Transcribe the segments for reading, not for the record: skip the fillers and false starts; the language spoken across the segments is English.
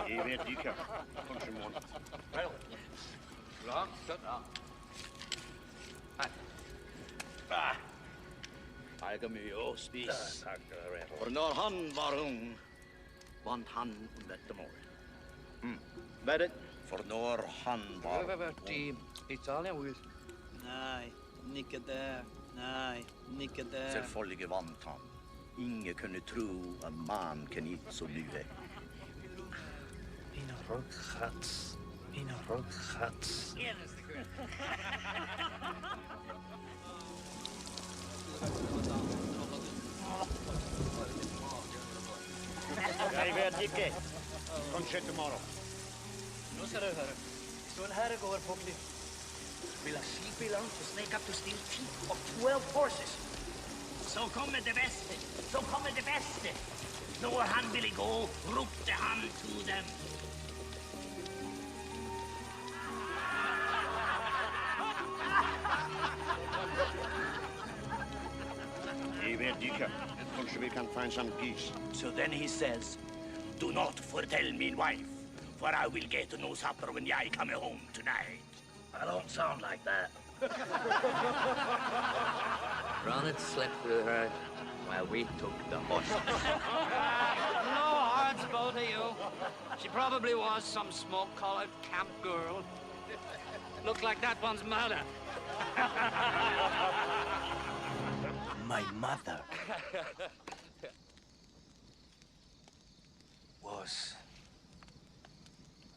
Jag vet inte. Kanske imorgon. Aika mycket spis. För när han var ung vant han detta mål. Vad är det? För när han var ung. Har du varit i Italien, Will? Nej, nicke där. Nej, nicke där. Selvfølgelig vant han. Ingen kunde tro att man kan inte så lyve. Mina rockshats. Mina rockshats. Jag vet inte. Kanske tomorrow. Nu ska du höra. Så en herre går på klipp. Vill ha sleepy lunch och snake up to steal teeth of 12 horses. Så kommer det bästa. Så kommer det bästa. När han ville gå, ropte han till dem. Jag vet inte. Kanske vi kan find some geese. So then he says, do not tell me wife, for I will get no supper when I come home tonight. I don't sound like that. Ronald slept with her while we took the horses. No hearts, both of you. She probably was some smoke-collared camp girl. Looked like that one's mother. My mother was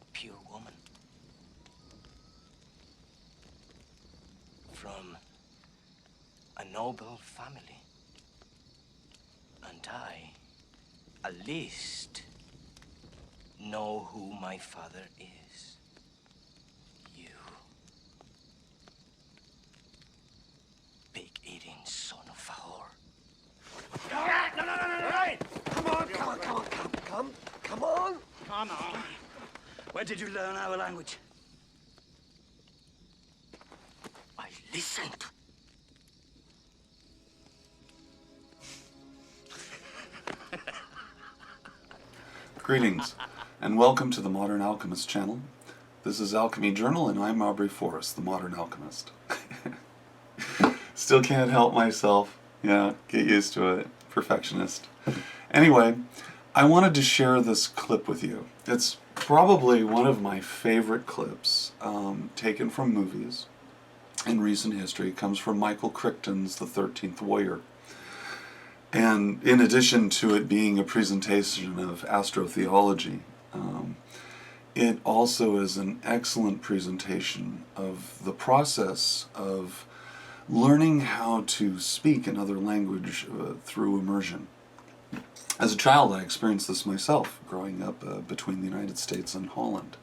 a pure woman from a noble family, and I, at least, know who my father is. You, big-eating son of a whore. No. Come on. Where did you learn our language? I listened. Greetings, and welcome to the Modern Alchemist channel. This is Alchemy Journal, and I'm Aubrey Forrest, the Modern Alchemist. Still can't help myself. Yeah, get used to it. Perfectionist. Anyway, I wanted to share this clip with you. It's probably one of my favorite clips taken from movies in recent history. It comes from Michael Crichton's The 13th Warrior. And in addition to it being a presentation of astrotheology, it also is an excellent presentation of the process of learning how to speak another language through immersion. As a child, I experienced this myself, growing up between the United States and Holland.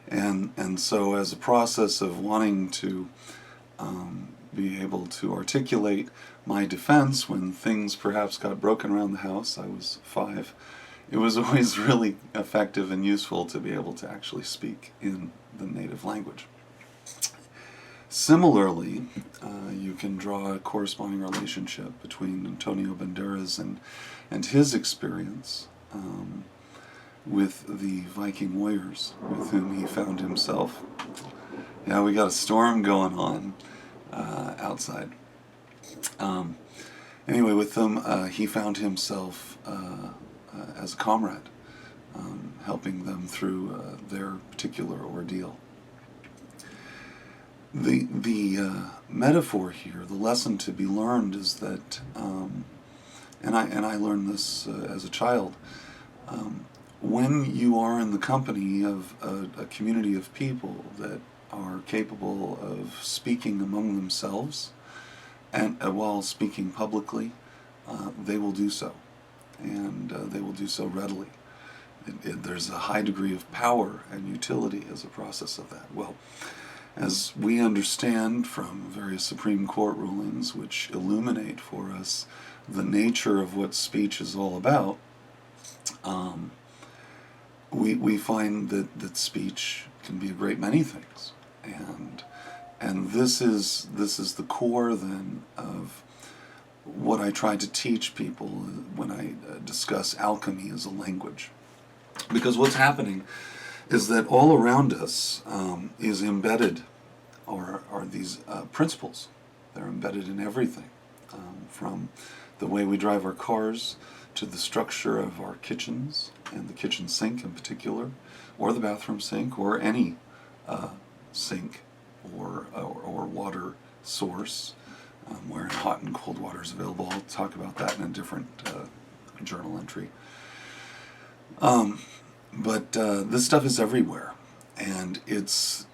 And so as a process of wanting to be able to articulate my defense when things perhaps got broken around the house, I was 5, it was always really effective and useful to be able to actually speak in the native language. Similarly, you can draw a corresponding relationship between Antonio Banderas and his experience with the Viking warriors with whom he found himself. Yeah, we got a storm going on outside. Anyway, with them, he found himself as a comrade, helping them through their particular ordeal. The metaphor here, the lesson to be learned is that, and I learned this as a child, when you are in the company of a community of people that are capable of speaking among themselves and while speaking publicly, they will do so, and they will do so readily. There's a high degree of power and utility as a process of that. Well, as we understand from various Supreme Court rulings which illuminate for us the nature of what speech is all about, we find that speech can be a great many things, and this is the core then of what I try to teach people when I discuss alchemy as a language. Because what's happening is that all around us is embedded, or are these principles. They're embedded in everything, from the way we drive our cars to the structure of our kitchens, and the kitchen sink in particular, or the bathroom sink, or any sink or water source, where hot and cold water is available. I'll talk about that in a different journal entry. But this stuff is everywhere, and it's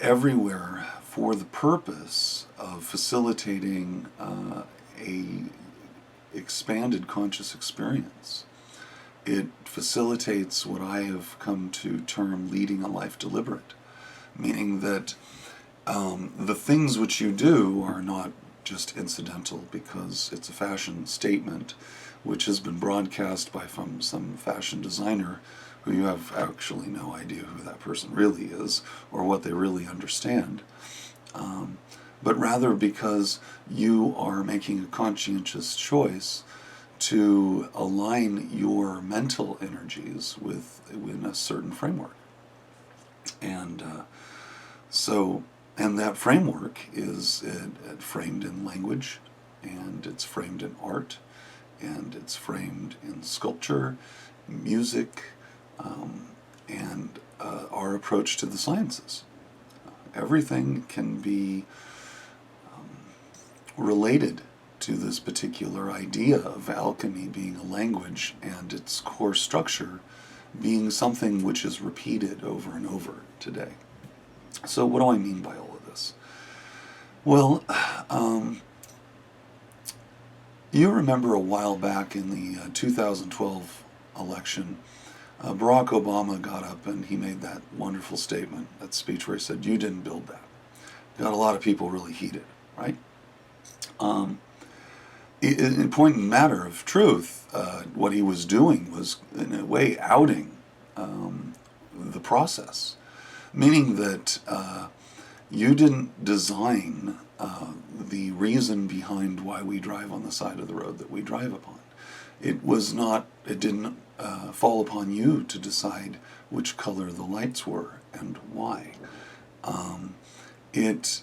everywhere for the purpose of facilitating a expanded conscious experience. It facilitates what I have come to term leading a life deliberate, meaning that the things which you do are not just incidental because it's a fashion statement which has been broadcast by some fashion designer who you have actually no idea who that person really is or what they really understand, but rather because you are making a conscientious choice to align your mental energies within a certain framework. And and that framework is framed in language, and it's framed in art, and it's framed in sculpture, music, and our approach to the sciences. Everything can be related to this particular idea of alchemy being a language and its core structure being something which is repeated over and over today. So what do I mean by all of this? Well, you remember a while back in the 2012 election, Barack Obama got up and he made that wonderful statement, that speech where he said, "You didn't build that." Got a lot of people really heated, right? In point and matter of truth, what he was doing was, in a way, outing the process, meaning that you didn't design the reason behind why we drive on the side of the road that we drive upon. It didn't fall upon you to decide which color the lights were and why. It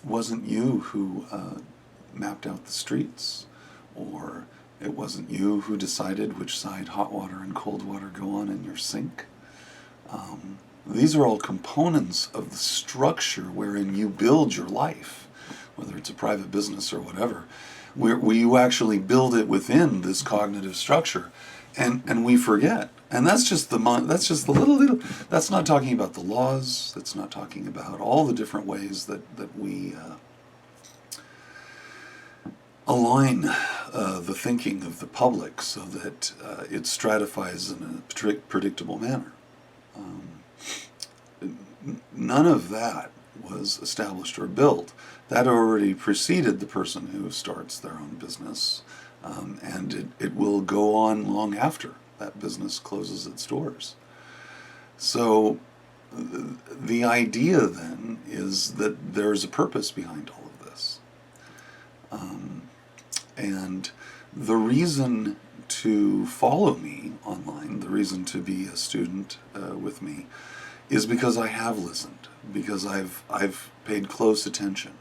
wasn't you who mapped out the streets, or it wasn't you who decided which side hot water and cold water go on in your sink. These are all components of the structure wherein you build your life, whether it's a private business or whatever, where you actually build it within this cognitive structure, and we forget. And that's just the little. That's not talking about the laws. That's not talking about all the different ways that we align the thinking of the public so that it stratifies in a predictable manner. None of that was established or built. That already preceded the person who starts their own business, and it will go on long after that business closes its doors. So the idea then is that there's a purpose behind all of this. And the reason to follow me online, the reason to be a student with me, is because I have listened, because I've paid close attention.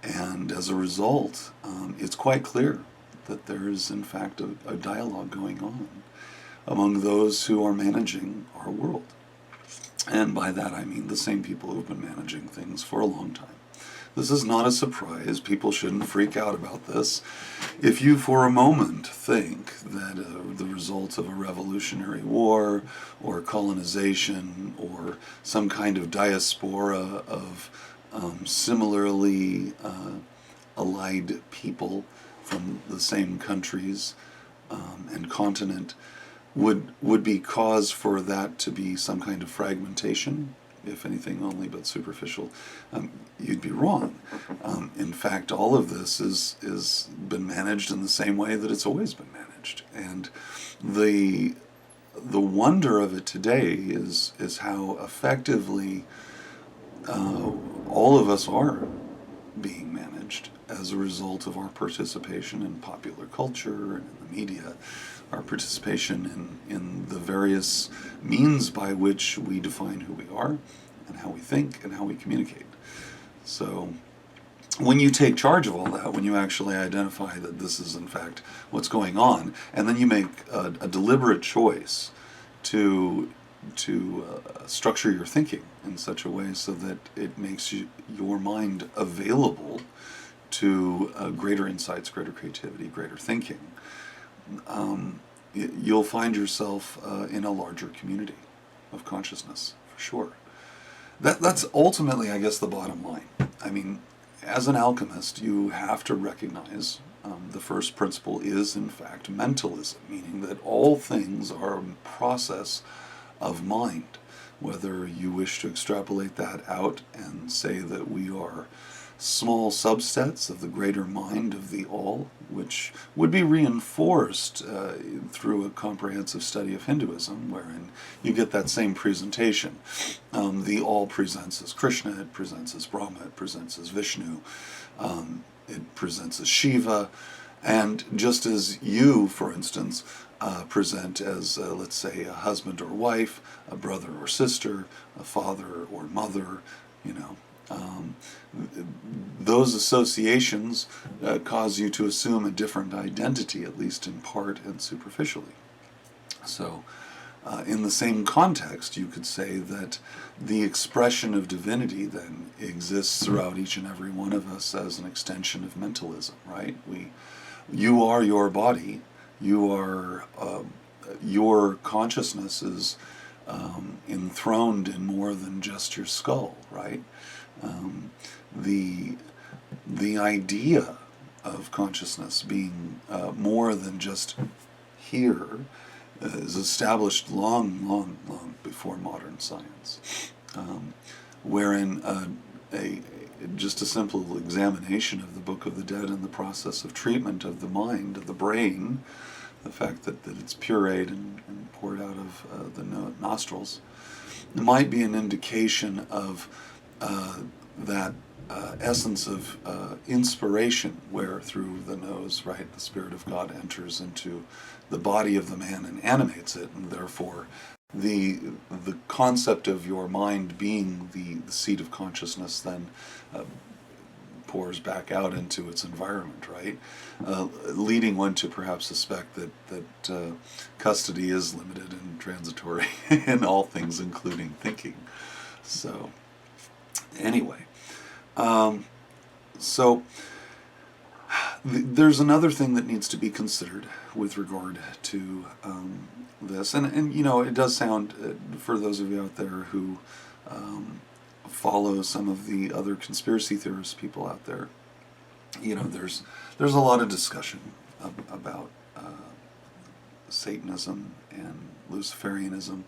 And as a result, it's quite clear that there is in fact a dialogue going on among those who are managing our world. And by that I mean the same people who have been managing things for a long time. This is not a surprise. People shouldn't freak out about this. If you for a moment think that the results of a revolutionary war or colonization or some kind of diaspora of similarly allied people from the same countries and continent would be cause for that to be some kind of fragmentation, if anything only but superficial, you'd be wrong. In fact, all of this is been managed in the same way that it's always been managed. And the wonder of it today is how effectively all of us are being managed as a result of our participation in popular culture and in the media, our participation in the various means by which we define who we are and how we think and how we communicate. So when you take charge of all that, when you actually identify that this is in fact what's going on, and then you make a deliberate choice to structure your thinking in such a way so that it makes your mind available to greater insights, greater creativity, greater thinking, you'll find yourself in a larger community of consciousness, for sure. That's ultimately, I guess, the bottom line. I mean, as an alchemist, you have to recognize the first principle is, in fact, mentalism, meaning that all things are a process of mind. Whether you wish to extrapolate that out and say that we are small subsets of the greater mind of the all, which would be reinforced through a comprehensive study of Hinduism, wherein you get that same presentation. The all presents as Krishna, it presents as Brahma, it presents as Vishnu, it presents as Shiva, and just as you, for instance, present as, let's say, a husband or wife, a brother or sister, a father or mother, you know, those associations cause you to assume a different identity, at least in part and superficially. So, in the same context, you could say that the expression of divinity then exists throughout each and every one of us as an extension of mentalism, right? You are your body. You are your consciousness is enthroned in more than just your skull, right? The idea of consciousness being more than just here is established long before modern science, wherein just a simple examination of the Book of the Dead and the process of treatment of the mind, of the brain, the fact that it's pureed and poured out of the nostrils, might be an indication of that essence of inspiration, where through the nose, right, the Spirit of God enters into the body of the man and animates it, and therefore the concept of your mind being the seat of consciousness then pours back out into its environment, right? Leading one to perhaps suspect that custody is limited and transitory in all things, including thinking. So, anyway, there's another thing that needs to be considered with regard to this, and you know, it does sound, for those of you out there who follow some of the other conspiracy theorist people out there, you know, there's a lot of discussion about Satanism and Luciferianism.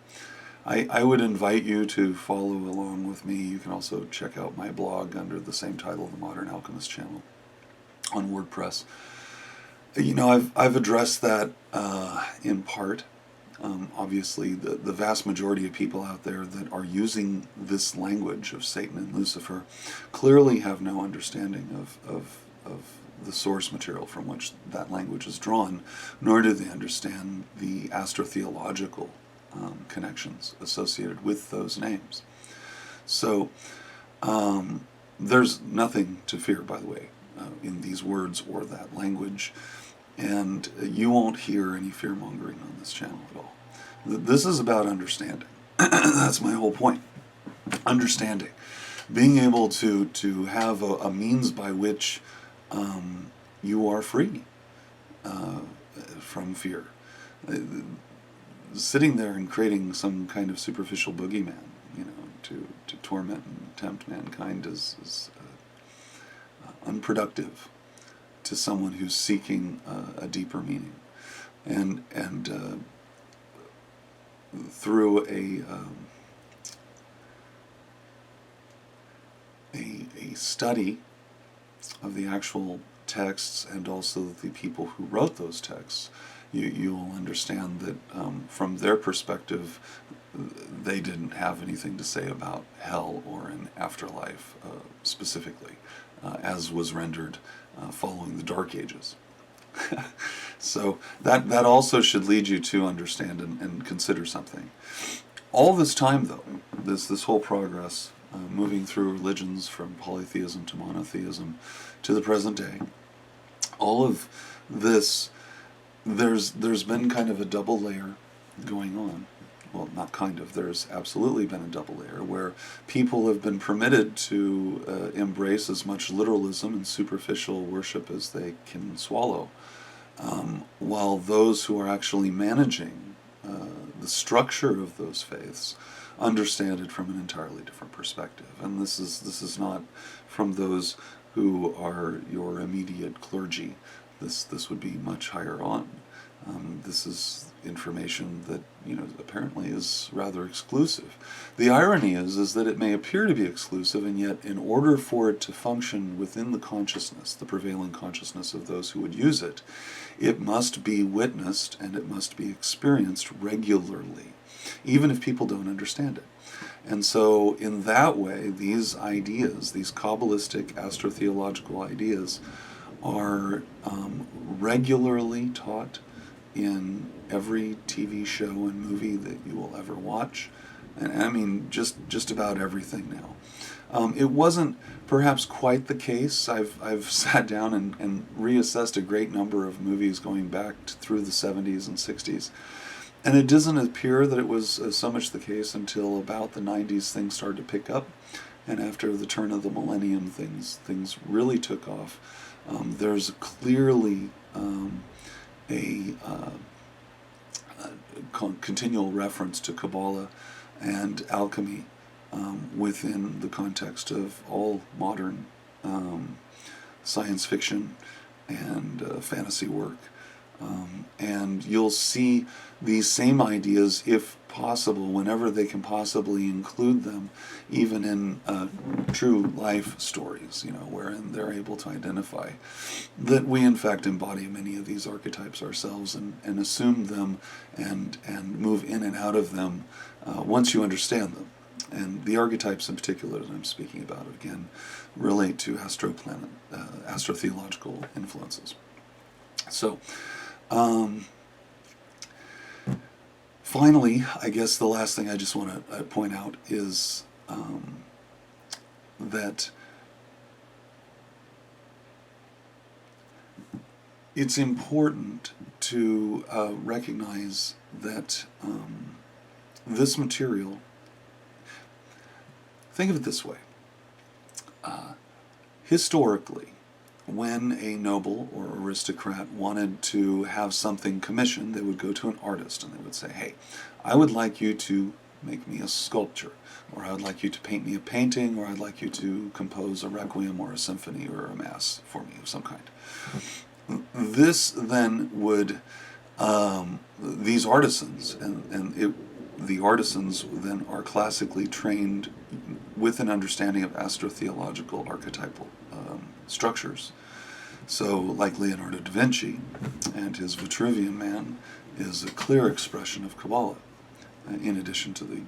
I would invite you to follow along with me. You can also check out my blog under the same title, the Modern Alchemist channel, on WordPress. You know, I've addressed that in part. Obviously, the vast majority of people out there that are using this language of Satan and Lucifer clearly have no understanding of the source material from which that language is drawn, nor do they understand the astrotheological connections associated with those names. So there's nothing to fear, by the way, in these words or that language, and you won't hear any fear-mongering on this channel at all. This is about understanding. That's my whole point. Understanding. Being able to have a means by which you are free from fear. Sitting there and creating some kind of superficial boogeyman, you know, to torment and tempt mankind is unproductive to someone who's seeking a deeper meaning. And through a study of the actual texts and also the people who wrote those texts, you'll understand that from their perspective, they didn't have anything to say about hell or an afterlife specifically. as was rendered following the Dark Ages. So that also should lead you to understand and consider something. All this time, though, this whole progress, moving through religions from polytheism to monotheism to the present day, all of this, there's been kind of a double layer going on. Well, not kind of, there's absolutely been a double layer where people have been permitted to embrace as much literalism and superficial worship as they can swallow, while those who are actually managing the structure of those faiths understand it from an entirely different perspective. And this is not from those who are your immediate clergy. This would be much higher on. This is information that, apparently is rather exclusive. The irony is that it may appear to be exclusive, and yet in order for it to function within the consciousness, the prevailing consciousness of those who would use it, it must be witnessed and it must be experienced regularly, even if people don't understand it. And so in that way, these ideas, these Kabbalistic astrotheological ideas, are regularly taught in every TV show and movie that you will ever watch, and I mean just about everything now. It wasn't perhaps quite the case. I've sat down and reassessed a great number of movies going back through the 70s and 60s, and it doesn't appear that it was so much the case until about the 90s. Things started to pick up, and after the turn of the millennium, things really took off. There's clearly a continual reference to Kabbalah and alchemy within the context of all modern science fiction and fantasy work. And you'll see these same ideas, if possible, whenever they can possibly include them, even in true life stories, wherein they're able to identify that we in fact embody many of these archetypes ourselves and assume them and move in and out of them once you understand them. And the archetypes in particular that I'm speaking about, again, relate to astrotheological influences. So, finally, I guess the last thing I just want to point out is that it's important to recognize that this material, think of it this way. Historically, when a noble or aristocrat wanted to have something commissioned, they would go to an artist and they would say, hey, I would like you to make me a sculpture, or I would like you to paint me a painting, or I'd like you to compose a requiem or a symphony or a mass for me of some kind. This then would, these artisans, the artisans then are classically trained with an understanding of astrotheological archetypal structures. So, like Leonardo da Vinci and his Vitruvian Man is a clear expression of Kabbalah, in addition to the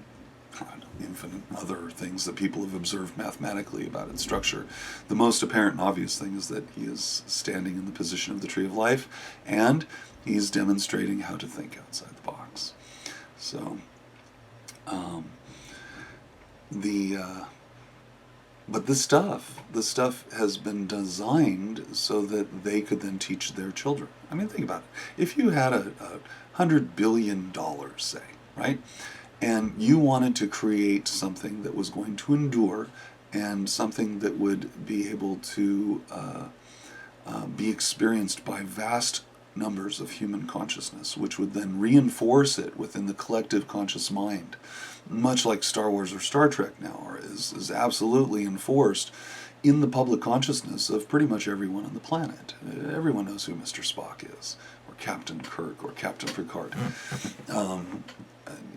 infinite other things that people have observed mathematically about its structure. The most apparent and obvious thing is that he is standing in the position of the Tree of Life, and he's demonstrating how to think outside the box. So, but this stuff has been designed so that they could then teach their children. I mean, think about it. If you had $100 billion, say, right, and you wanted to create something that was going to endure and something that would be able to be experienced by vast numbers of human consciousness, which would then reinforce it within the collective conscious mind, much like Star Wars or Star Trek now is absolutely enforced in the public consciousness of pretty much everyone on the planet. Everyone knows who Mr. Spock is, or Captain Kirk, or Captain Picard.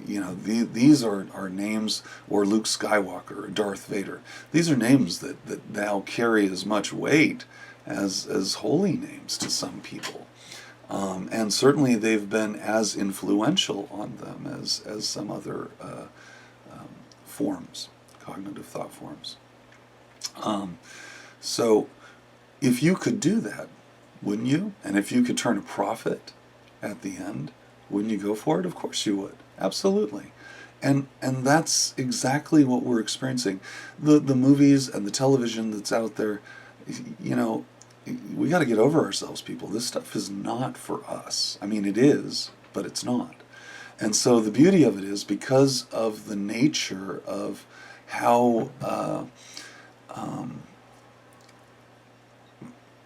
These are names, or Luke Skywalker, or Darth Vader. These are names that now carry as much weight as holy names to some people. And certainly they've been as influential on them as some other forms, cognitive thought forms. So if you could do that, wouldn't you? And if you could turn a profit at the end, wouldn't you go for it? Of course you would. Absolutely. And that's exactly what we're experiencing. The movies and the television that's out there, you know, we got to get over ourselves, people. This stuff is not for us. I mean, it is, but it's not. And so the beauty of it is, because of the nature of how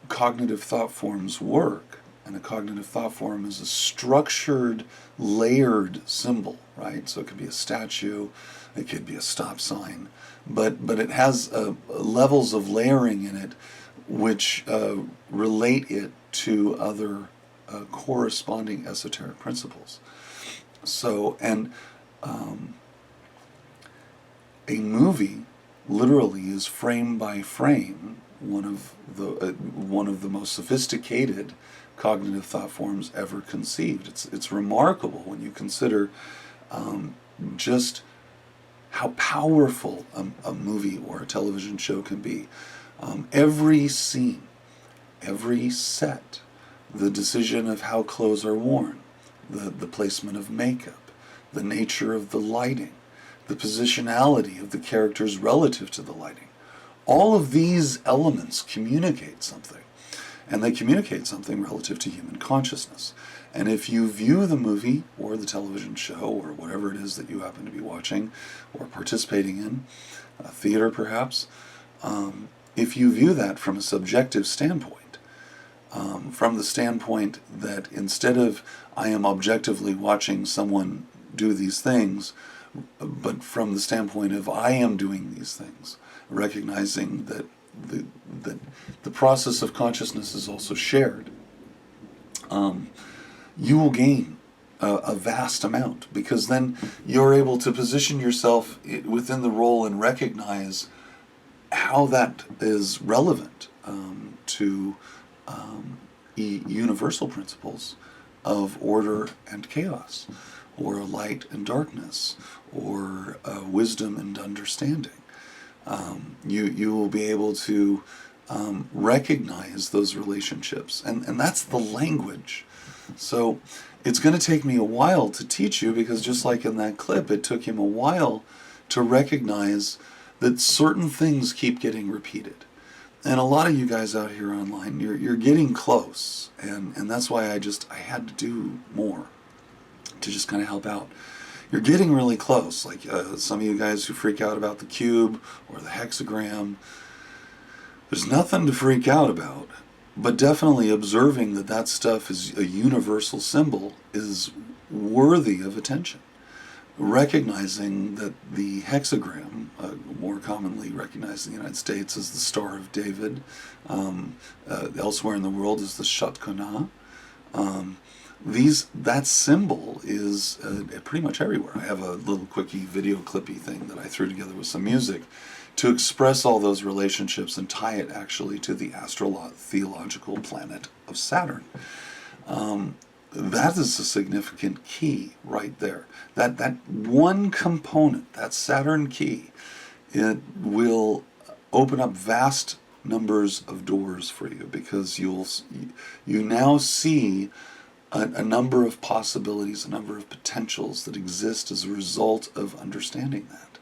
cognitive thought forms work, and a cognitive thought form is a structured, layered symbol, right? So it could be a statue, it could be a stop sign, but it has levels of layering in it which relate it to other corresponding esoteric principles. So, and a movie literally is frame by frame one of the most sophisticated cognitive thought forms ever conceived. It's remarkable when you consider just how powerful a movie or a television show can be. Every scene, every set, the decision of how clothes are worn, the placement of makeup, the nature of the lighting, the positionality of the characters relative to the lighting. All of these elements communicate something, and they communicate something relative to human consciousness. And if you view the movie or the television show or whatever it is that you happen to be watching or participating in, theater perhaps, if you view that from a subjective standpoint, from the standpoint that instead of I am objectively watching someone do these things, but from the standpoint of I am doing these things, recognizing that the process of consciousness is also shared, you will gain a vast amount, because then you're able to position yourself within the role and recognize how that is relevant to universal principles of order and chaos, or light and darkness, or wisdom and understanding. You will be able to recognize those relationships, and that's the language. So it's going to take me a while to teach you, because just like in that clip, it took him a while to recognize that certain things keep getting repeated. And a lot of you guys out here online, you're getting close, and that's why I had to do more to just kind of help out. You're getting really close, like some of you guys who freak out about the cube or the hexagram. There's nothing to freak out about, but definitely observing that stuff is a universal symbol is worthy of attention. Recognizing that the hexagram, more commonly recognized in the United States as the Star of David, elsewhere in the world is the Shatkana. That symbol is pretty much everywhere. I have a little quickie video clippy thing that I threw together with some music to express all those relationships and tie it actually to the theological planet of Saturn. That is a significant key right there. That one component, that Saturn key, it will open up vast numbers of doors for you, because you now see a number of possibilities, a number of potentials that exist as a result of understanding that.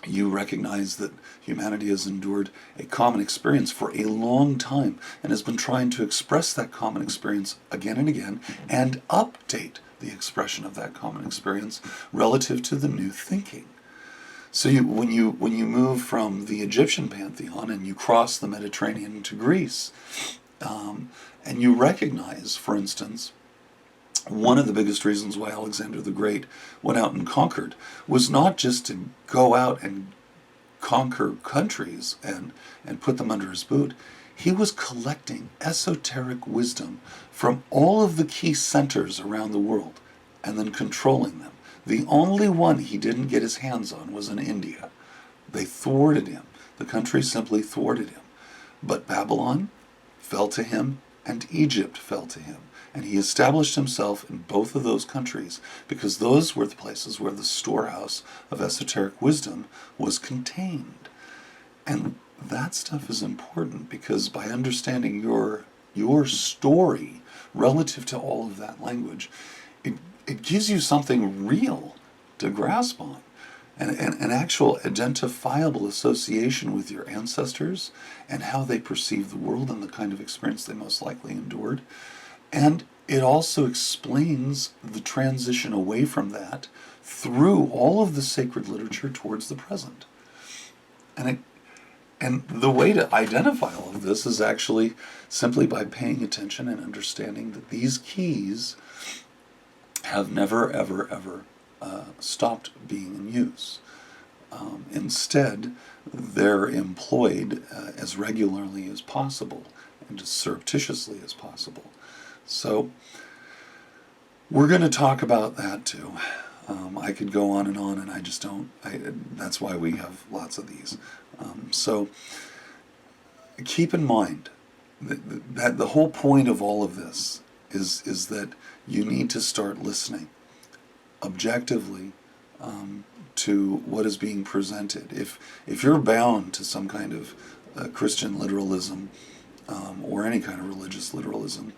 You recognize that humanity has endured a common experience for a long time and has been trying to express that common experience again and again, and update the expression of that common experience relative to the new thinking. So when you move from the Egyptian pantheon and you cross the Mediterranean to Greece, and you recognize, for instance, one of the biggest reasons why Alexander the Great went out and conquered was not just to go out and conquer countries and put them under his boot. He was collecting esoteric wisdom from all of the key centers around the world and then controlling them. The only one he didn't get his hands on was in India. They thwarted him. The country simply thwarted him. But Babylon fell to him, and Egypt fell to him. And he established himself in both of those countries because those were the places where the storehouse of esoteric wisdom was contained. And that stuff is important, because by understanding your story relative to all of that language, it gives you something real to grasp on, and an actual identifiable association with your ancestors and how they perceive the world and the kind of experience they most likely endured. And it also explains the transition away from that through all of the sacred literature towards the present. And the way to identify all of this is actually simply by paying attention and understanding that these keys have never, ever, ever stopped being in use. Instead, they're employed as regularly as possible and as surreptitiously as possible. So we're going to talk about that too. I could go on, and I just don't. That's why we have lots of these. So keep in mind that the whole point of all of this is that you need to start listening objectively to what is being presented. If you're bound to some kind of Christian literalism or any kind of religious literalism,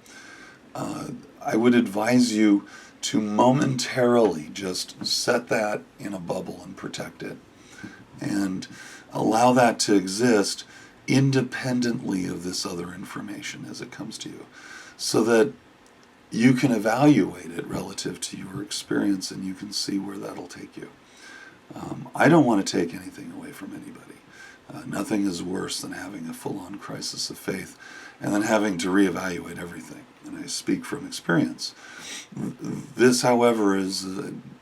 I would advise you to momentarily just set that in a bubble and protect it, and allow that to exist independently of this other information as it comes to you, so that you can evaluate it relative to your experience and you can see where that'll take you. I don't want to take anything away from anybody. Nothing is worse than having a full-on crisis of faith and then having to reevaluate everything. And I speak from experience. This, however, is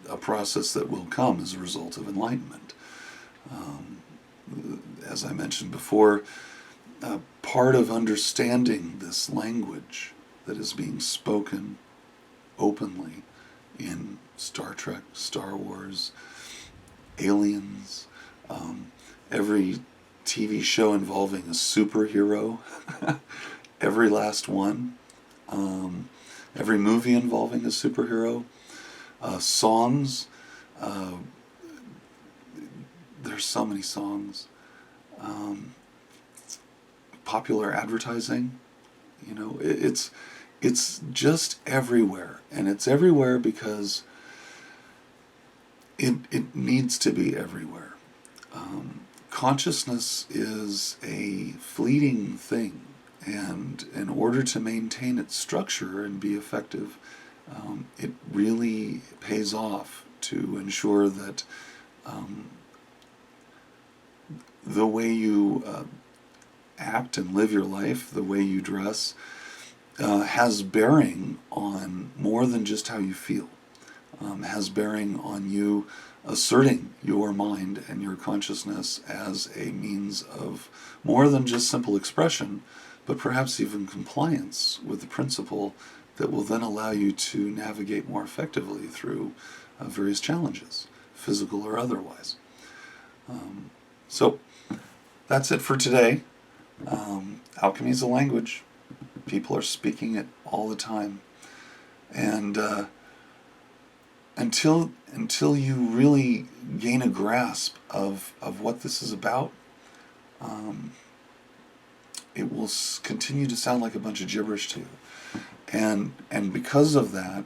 a process that will come as a result of enlightenment. As I mentioned before, part of understanding this language that is being spoken openly in Star Trek, Star Wars, Aliens, every TV show involving a superhero, every last one, every movie involving a superhero, songs, there's so many songs, popular advertising, it's just everywhere, and it's everywhere because it needs to be everywhere. Consciousness is a fleeting thing, and in order to maintain its structure and be effective, it really pays off to ensure that the way you act and live your life, the way you dress, has bearing on more than just how you feel. Has bearing on you asserting your mind and your consciousness as a means of more than just simple expression, but perhaps even compliance with the principle that will then allow you to navigate more effectively through various challenges, physical or otherwise. So that's it for today. Alchemy is a language. People are speaking it all the time. And until you really gain a grasp of what this is about, it will continue to sound like a bunch of gibberish to you. And because of that,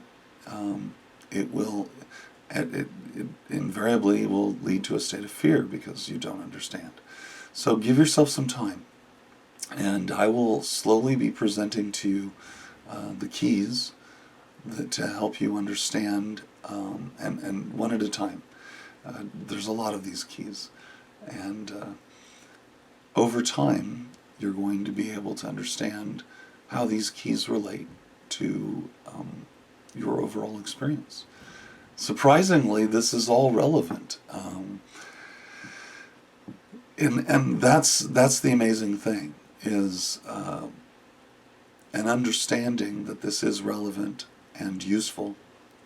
it invariably will lead to a state of fear because you don't understand. So give yourself some time, and I will slowly be presenting to you the keys to help you understand, and one at a time. There's a lot of these keys, and over time you're going to be able to understand how these keys relate to your overall experience. Surprisingly, this is all relevant, and that's the amazing thing, is an understanding that this is relevant and useful,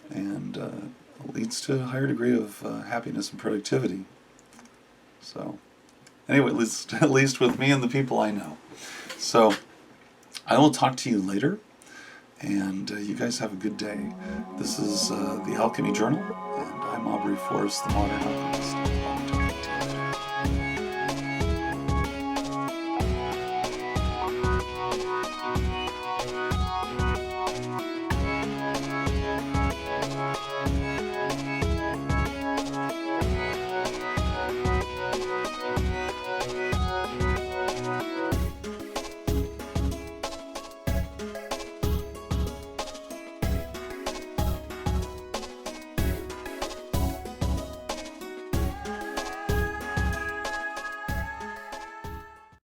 and leads to a higher degree of happiness and productivity. So, anyway, at least with me and the people I know. So, I will talk to you later, and you guys have a good day. This is the Alchemy Journal, and I'm Aubrey Forrest, the Modern Alchemist.